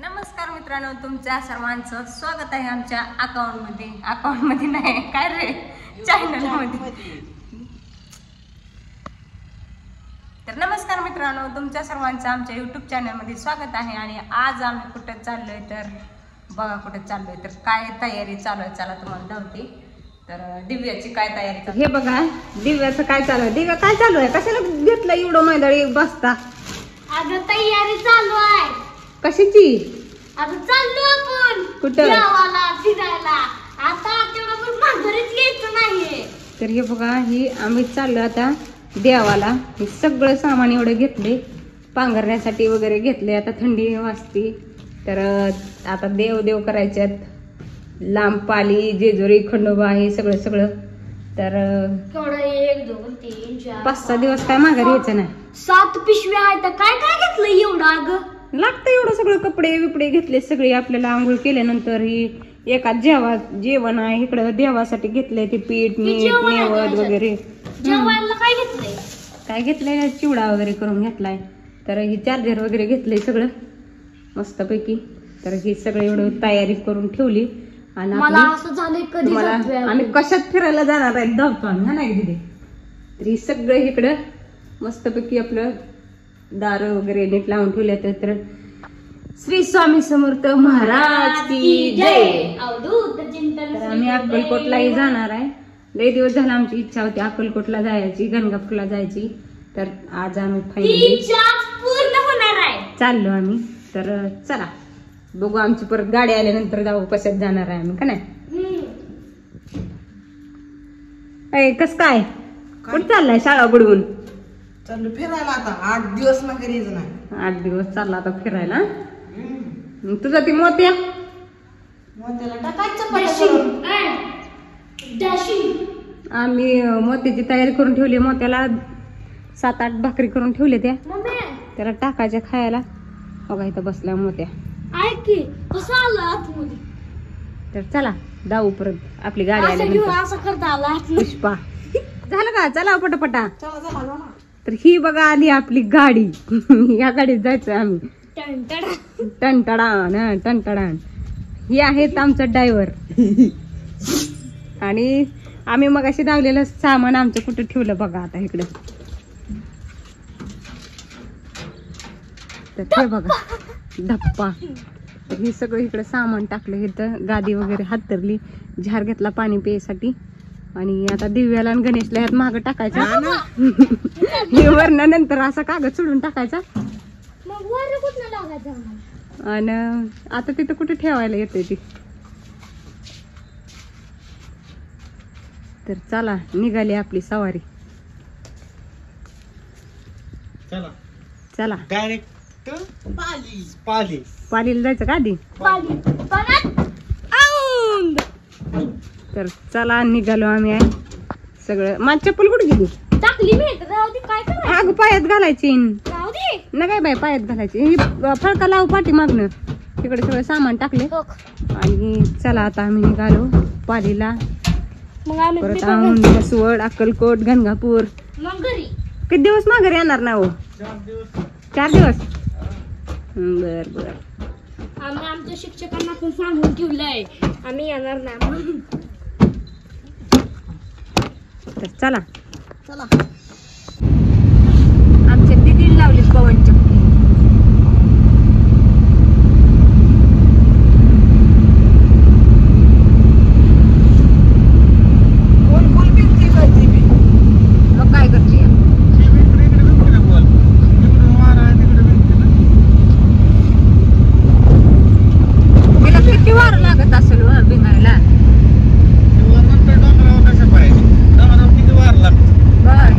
नमस्कार मित्रांनो, तुमच्या सर्वांचं स्वागत आहे आमच्या अकाउंटमध्ये नाही काय रे चॅनलमध्ये. तर नमस्कार मित्रांनो, तुमच्या सर्वांचं आमच्या यूट्यूब चॅनलमध्ये स्वागत आहे. आणि आज आम्ही कुठं चाललोय तर बघा कुठं चाललोय तर काय तयारी चालू आहे चला तुम्हाला धावते. तर दिव्याची काय तयारी, हे बघा दिव्याचं काय चालू आहे. दिव्या काय चालू आहे, कशाला घेतलं एवढं मैदाळी बसता? अगं तयारी चालू आहे. कशाची? अगं चाललो आपण कुठं गावाला फिरायला. आता तेवढं पण माघारीच यायचं नाहीये. तर हे बघा ही आम्ही चाललो आता देवाला. हे सगळं सामान एवढं घेतले, पांघरण्यासाठी वगैरे घेतले. आता थंडी वाजती तर आता देव करायच्यात. लांब पाली जेजुरी खंडोबा हे सगळं तर 1 2 3 4 5-6 दिवस काय माघारी यायचं नाही. 7 पिशव्या आहेत. काय काय घेतलं एवढं? अगं लागतं एवढं सगळं, कपडे बिपडे घेतले सगळे. आपल्याला आंघोळ केल्यानंतर ही एका जेवण आहे इकडं देवासाठी घेतलंय. ते पीठ मीठ नेवद वगैरे. जेवायला काय घेतलंय? काय घेतलंय? चिवडा वगैरे करून घेतलाय. तर ही चार्जर वगैरे घेतलंय सगळं मस्तपैकी. तर ही सगळं एवढं तयारी करून ठेवली. आणि मला असं झालंय कधी आम्ही कशात फिरायला जाणार आहे धावतो आम्ही, हा नाही दिदी. तर ही सगळं इकडं मस्तपैकी आपलं दार वगैरे नीट लावून ठेवले. तर श्री स्वामी समर्थ महाराज की जय. तर आम्ही अक्कलकोटलाही जाणार आहे. लय दिवस झाला आमची इच्छा होती अक्कलकोटला जायची, गणगापूरला जायची. तर आज आम्ही फायनली पूर्ण होणार आहे. चाललो आम्ही. तर चला बघू, आमची परत गाडी आल्यानंतर जाऊ कशात जाणार आहे आम्ही, का नाही? कस काय कुठं चाललाय शाळा बुडवून? चाललो फिरायला. आता 8 दिवस ना घरी यायचं नाही. 8 दिवस चालला आता फिरायला. तुझा ती मोत्या मग त्याला टाकायचं आम्ही मोत्याची तयारी करून ठेवली. मोत्याला 7-8 भाकरी करून ठेवले त्याला टाकायच्या खायला. बघा इथं बसला मोत्या. कसं आलं आतमध्ये? तर चला जाऊ परत, आपली गाडी आल्यानंतर. असं करता आला पुष्पा झालं का? चला पटापटा. चला तर ही बघा आली आपली गाडी. या गाडीत जायचं आम्ही. टनटडान. ही आहेत आमचं ड्रायव्हर. आणि आम्ही मग अशी धावलेलं सामान आमचं कुठं ठेवलं बघा आता इकडे. तर हे बघा धप्पा. तर हे सगळं इकडे सामान टाकलं. इथं गादी वगैरे हातरली, झार घेतला पाणी प्यायसाठी. आणि आता दिव्याला आणि गणेशला ह्यात मागं टाकायचा. वरनं नंतर असा कागद सोडून टाकायचा. आणि आता तिथं कुठे ठेवायला येते ती. तर चला निघाली आपली सवारी. चला डायरेक्ट पालीला जायचं का आधी? तर चला निघालो आम्ही. आहे सगळं. माझी चप्पल कुठे गेली? टाकली मी. काय करायचं? अगं पायात घालायची ना काय बाय, पायात घालायची. ही फळका लावू पाठी मागणं. तिकडे सगळं सामान टाकले. आणि चला आता आम्ही निघालो पालीला. परत म्हसवड, अक्कलकोट, गणगापूर. किती दिवस माघारी येणार ना हो? 4 दिवस. बर. आम्ही आमच्या शिक्षकांना पण सांगून ठेवलंय आम्ही येणार नाही म्हणून. तर चला आमच्या दिदीला लावली पवन चक्की. मग काय करते? तिला किती वार लागत असेल भिंगायला? बर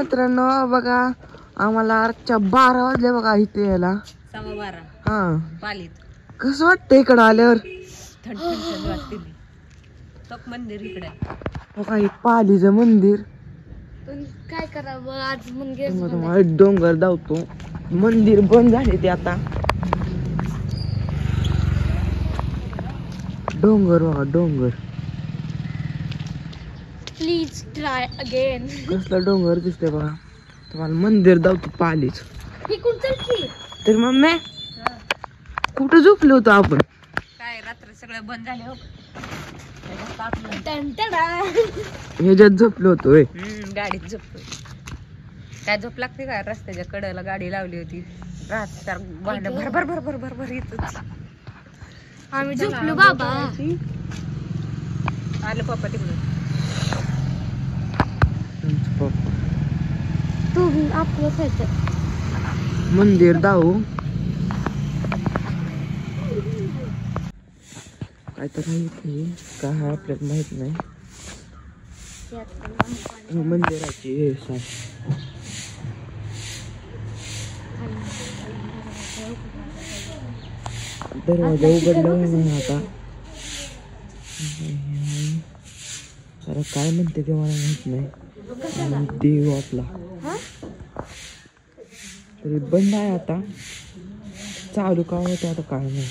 मित्रांनो बघा आम्हाला आजच्या 12 वाजले बघा इथे यायला. 12:15 हा पालीत कसं वाटतं इकडं आल्यावर. थंड वाटते तक मंदिर इकडे बघा हे पालीचं मंदिर. पण काय करावं आज मंदिर एक डोंगर धावतो. मंदिर बंद झाले ते आता. डोंगर बघा डोंगर. Please try again. कसला डोंगर दिसतंय बघा तुम्हाला. मंदिर धावतो पालीच. ही कुठची तर मम्मी कुठं झोपलो होतो आपण. काय रात्र सगळं बंद झाले हो. ह्याच्यात झोपलो होतो होय. गाडीत झोपतोय. काय झोप लागते का. रस्त्याच्या कडेला गाडी लावली होती. रात भर भर भर भर भर भर येतच. आम्ही झोपलो बाबा. आलं पप्पा तिकडून. पप्पा तू आपलं खायचं मंदिर धावू काय तर नाही काय आहे आपल्याला माहित नाही. मंदिराची हे सांग. दरवाजा उघडला नाही आता. जरा काय म्हणते ते मला माहित नाही. देव आपला तरी बंद आहे आता. चालू का होते आता काय नाही.